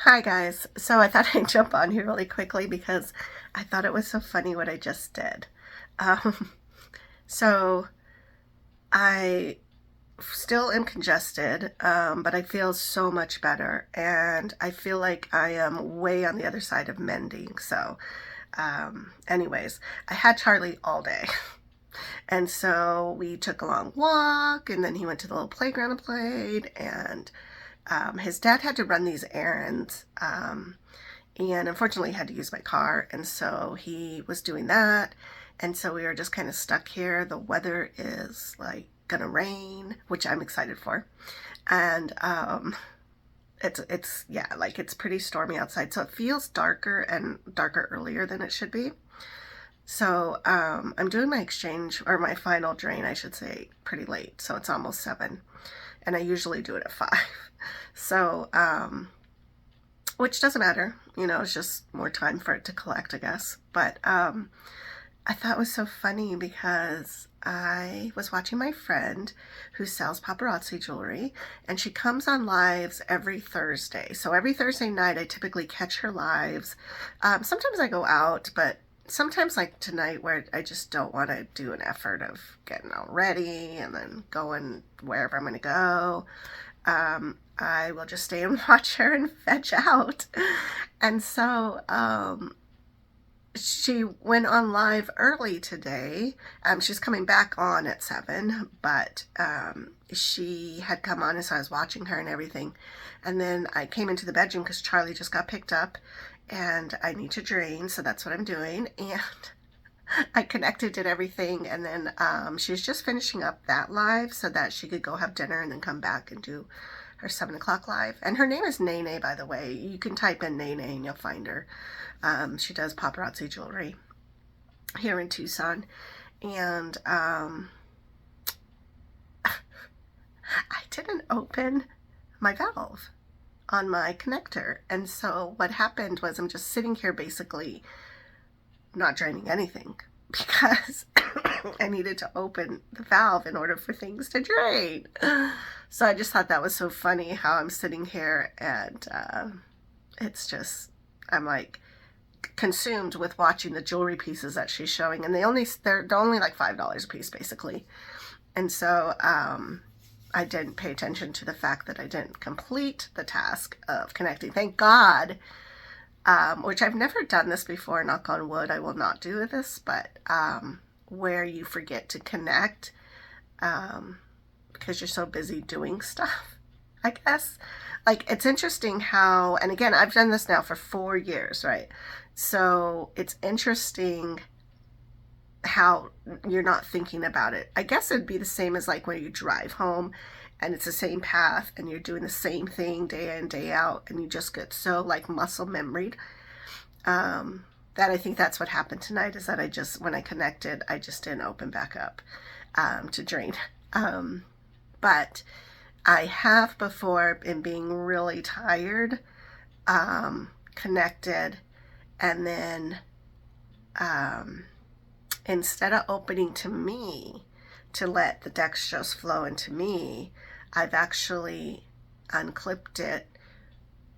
Hi guys. So I thought I'd jump on here really quickly because I thought it was so funny what I just did. Um, so I still am congested, but I feel so much better, and I feel like I am way on the other side of mending. Anyways, I had Charlie all day. And so we took a long walk, and then he went to the little playground and played, and his dad had to run these errands, and unfortunately had to use my car, and so he was doing that, and so we were just kind of stuck here. The weather is like gonna rain, which I'm excited for, and it's yeah, like it's pretty stormy outside, so it feels darker and darker earlier than it should be. So I'm doing my exchange, or my final drain I should say, pretty late, so it's almost 7, and I usually do it at 5. So which doesn't matter, it's just more time for it to collect, I guess. But I thought it was so funny because I was watching my friend who sells paparazzi jewelry, and she comes on lives every Thursday. So every Thursday night I typically catch her lives. Sometimes I go out, but sometimes, like tonight, where I just don't want to do an effort of getting all ready and then going wherever I'm going to go, I will just stay and watch her and fetch out. And so she went on live early today. She's coming back on at 7, but she had come on, and so I was watching her and everything. And then I came into the bedroom because Charlie just got picked up, and I need to drain, so that's what I'm doing. And I connected, did everything, and then she's just finishing up that live so that she could go have dinner and then come back and do her 7 o'clock live. And her name is Nene, by the way. You can type in Nene and you'll find her. She does paparazzi jewelry here in Tucson. And I didn't open my valve on my connector. And so what happened was I'm just sitting here basically not draining anything because I needed to open the valve in order for things to drain. So I just thought that was so funny how I'm sitting here, and it's just, I'm like consumed with watching the jewelry pieces that she's showing, and they're only like $5 a piece basically. And so I didn't pay attention to the fact that I didn't complete the task of connecting. Thank God. Which I've never done this before, knock on wood, I will not do this, but where you forget to connect because you're so busy doing stuff, I guess. Like, it's interesting how, and again, I've done this now for 4 years, right? So it's interesting how you're not thinking about it. I guess it'd be the same as like when you drive home and it's the same path and you're doing the same thing day in, day out, and you just get so like muscle memoried. That I think that's what happened tonight, is that when I connected, I just didn't open back up to drain. But I have before, in being really tired, connected, and then instead of opening to me to let the dextrose flow into me, I've actually unclipped it,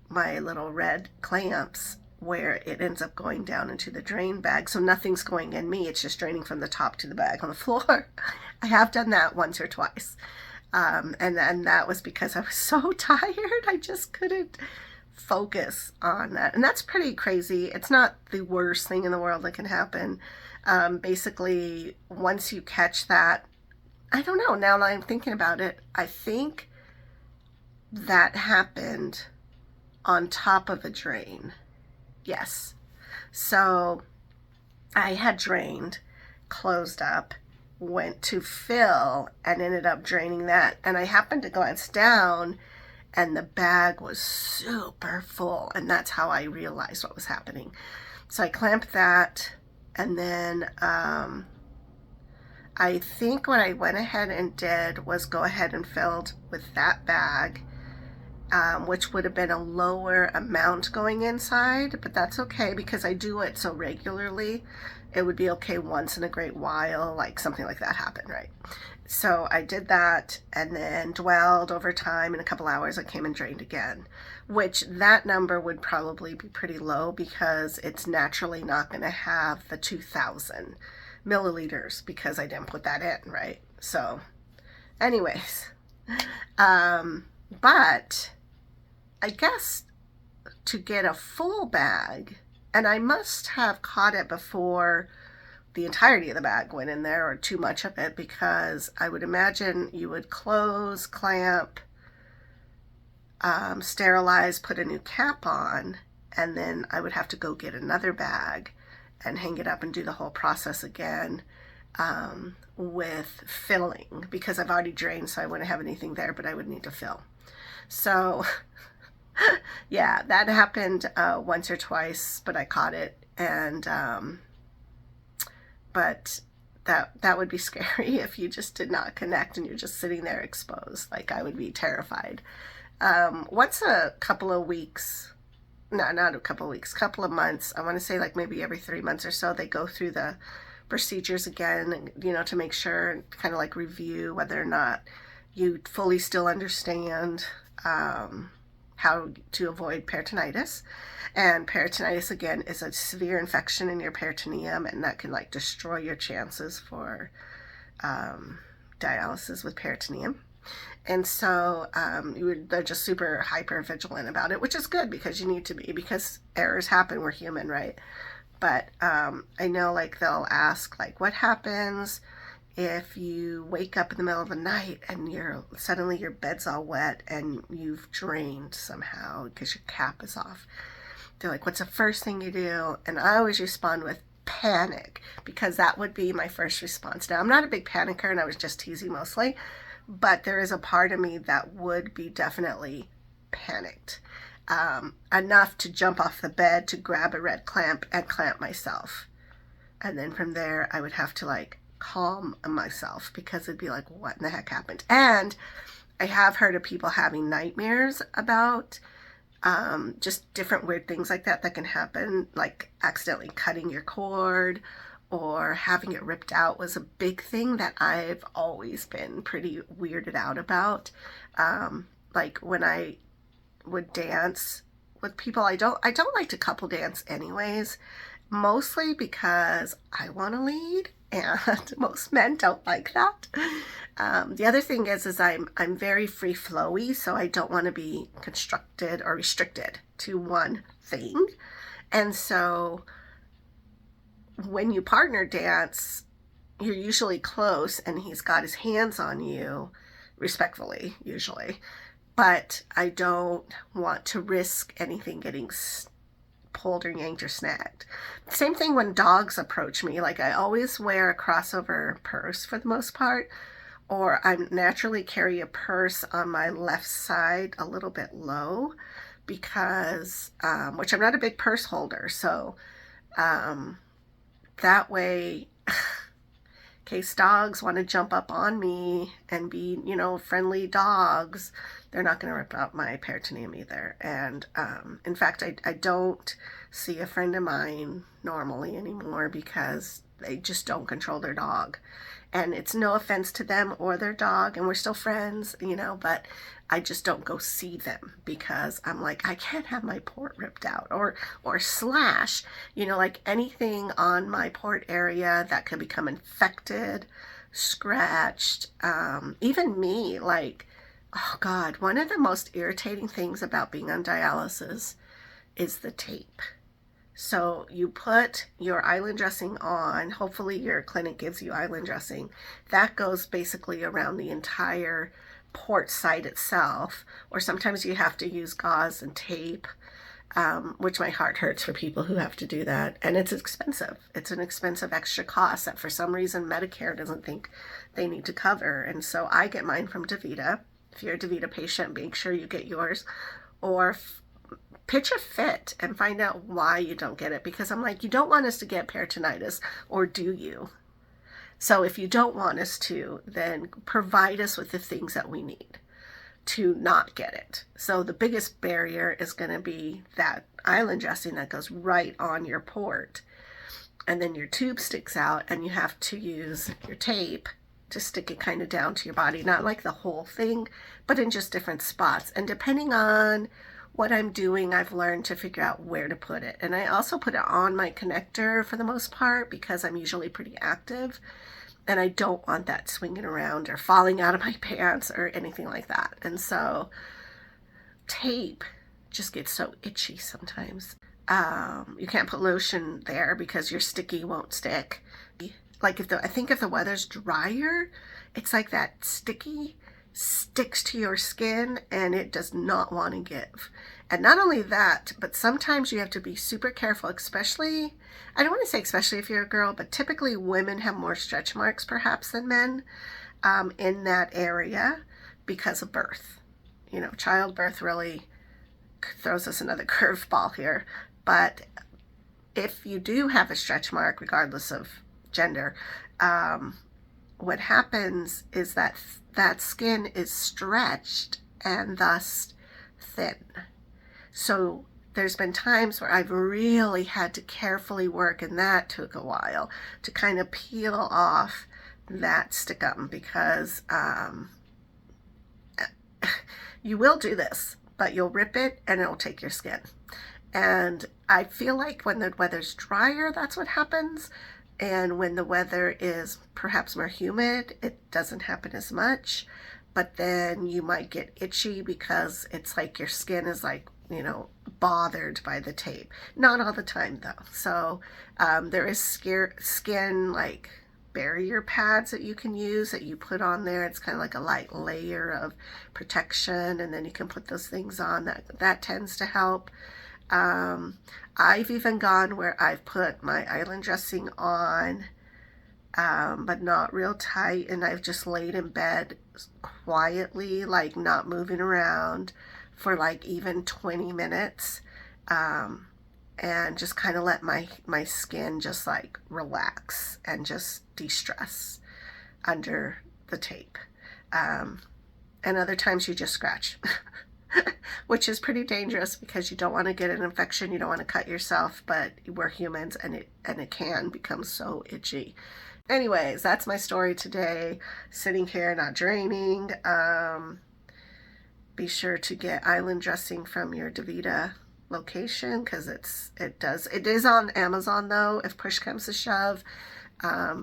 my little red clamps, where it ends up going down into the drain bag. So nothing's going in me. It's just draining from the top to the bag on the floor. I have done that once or twice. And then that was because I was so tired. I just couldn't focus on that. And that's pretty crazy. It's not the worst thing in the world that can happen. Basically, once you catch that, I don't know, now that I'm thinking about it, I think that happened on top of a drain. Yes. So I had drained, closed up, went to fill, and ended up draining that. And I happened to glance down, and the bag was super full. And that's how I realized what was happening. So I clamped that, and then I think what I went ahead and did was go ahead and filled with that bag, which would have been a lower amount going inside, but that's okay because I do it so regularly. it would be okay once in a great while, like something like that happened, right? So I did that and then dwelled over time. In a couple hours, I came and drained again, which that number would probably be pretty low because it's naturally not going to have the 2,000 milliliters because I didn't put that in, right? So anyways, but I guess to get a full bag, and I must have caught it before the entirety of the bag went in there or too much of it, because I would imagine you would close, clamp, sterilize, put a new cap on, and then I would have to go get another bag and hang it up and do the whole process again with filling, because I've already drained, so I wouldn't have anything there, but I would need to fill. So yeah, that happened once or twice, but I caught it. And but that would be scary if you just did not connect and you're just sitting there exposed. Like, I would be terrified. Once a couple of weeks, no, not a couple of weeks, couple of months, I want to say like maybe every 3 months or so, they go through the procedures again, you know, to make sure, kind of like review whether or not you fully still understand how to avoid peritonitis. And peritonitis, again, is a severe infection in your peritoneum, and that can like destroy your chances for dialysis with peritoneum. And so they're just super hyper vigilant about it, which is good, because you need to be, because errors happen, we're human, right? But I know, like, they'll ask, like, what happens if you wake up in the middle of the night and suddenly your bed's all wet and you've drained somehow because your cap is off? They're like, what's the first thing you do? And I always respond with panic, because that would be my first response. Now, I'm not a big panicker, and I was just teasing mostly, but there is a part of me that would be definitely panicked. Enough to jump off the bed to grab a red clamp and clamp myself. And then from there, I would have to like calm myself, because it'd be like, what in the heck happened? And I have heard of people having nightmares about just different weird things like that can happen, like accidentally cutting your cord or having it ripped out was a big thing that I've always been pretty weirded out about. Like when I would dance with people, I don't like to couple dance anyways, mostly because I want to lead, and most men don't like that. The other thing is I'm very free flowy, so I don't want to be constructed or restricted to one thing. And so when you partner dance, you're usually close and he's got his hands on you, respectfully usually, but I don't want to risk anything getting pulled or yanked or snagged. Same thing when dogs approach me. Like, I always wear a crossover purse for the most part, or I naturally carry a purse on my left side a little bit low, because which I'm not a big purse holder, so that way in case dogs want to jump up on me and be, you know, friendly dogs, they're not going to rip out my peritoneum either. And in fact, I don't see a friend of mine normally anymore, because they just don't control their dog. And it's no offense to them or their dog, and we're still friends, you know, but I just don't go see them, because I'm like, I can't have my port ripped out or slash, you know, like anything on my port area that could become infected, scratched, even me, like, oh God, one of the most irritating things about being on dialysis is the tape. So you put your island dressing on, hopefully your clinic gives you island dressing, that goes basically around the entire port site itself, or sometimes you have to use gauze and tape, which my heart hurts for people who have to do that, and it's expensive. It's an expensive extra cost that for some reason Medicare doesn't think they need to cover, and so I get mine from DaVita. If you're a DaVita patient, make sure you get yours, or pitch a fit and find out why you don't get it, because I'm like, you don't want us to get peritonitis, or do you? So if you don't want us to, then provide us with the things that we need to not get it. So the biggest barrier is going to be that island dressing that goes right on your port. and then your tube sticks out, and you have to use your tape to stick it kind of down to your body, not like the whole thing, but in just different spots. And depending on what I'm doing, I've learned to figure out where to put it. And I also put it on my connector for the most part because I'm usually pretty active, and I don't want that swinging around or falling out of my pants or anything like that. And so tape just gets so itchy sometimes. You can't put lotion there because your sticky won't stick. Like I think if the weather's drier, it's like that sticky sticks to your skin and it does not want to give. And not only that, but sometimes you have to be super careful, especially, I don't want to say especially if you're a girl, but typically women have more stretch marks perhaps than men in that area because of birth. You know, childbirth really throws us another curveball here. But if you do have a stretch mark, regardless of gender, what happens is that that skin is stretched and thus thin. So there's been times where I've really had to carefully work, and that took a while to kind of peel off that stickum, because you will do this, but you'll rip it and it'll take your skin. And I feel like when the weather's drier, that's what happens. And when the weather is perhaps more humid, it doesn't happen as much. But then you might get itchy because it's like your skin is like, you know, bothered by the tape. Not all the time though. So there is skin like barrier pads that you can use that you put on there. It's kind of like a light layer of protection, and then you can put those things on. That tends to help. I've even gone where I've put my island dressing on, but not real tight, and I've just laid in bed quietly, like not moving around for like even 20 minutes, and just kind of let my skin just like relax and just de-stress under the tape. And other times you just scratch. Which is pretty dangerous because you don't want to get an infection, you don't want to cut yourself, but we're humans and it can become so itchy. Anyways, that's my story today. Sitting here not draining. Be sure to get island dressing from your DaVita location, because it is on Amazon though, if push comes to shove.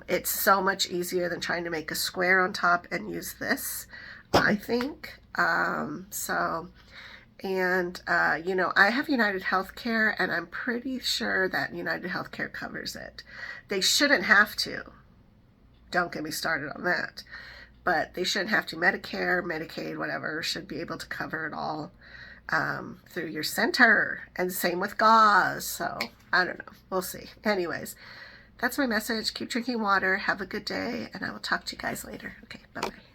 It's so much easier than trying to make a square on top and use this, I think. You know, I have United Healthcare, and I'm pretty sure that United Healthcare covers it. They shouldn't have to. Don't get me started on that. But they shouldn't have to. Medicare, Medicaid, whatever, should be able to cover it all through your center. And same with GEEZE. So, I don't know. We'll see. Anyways, that's my message. Keep drinking water. Have a good day. And I will talk to you guys later. Okay, bye-bye.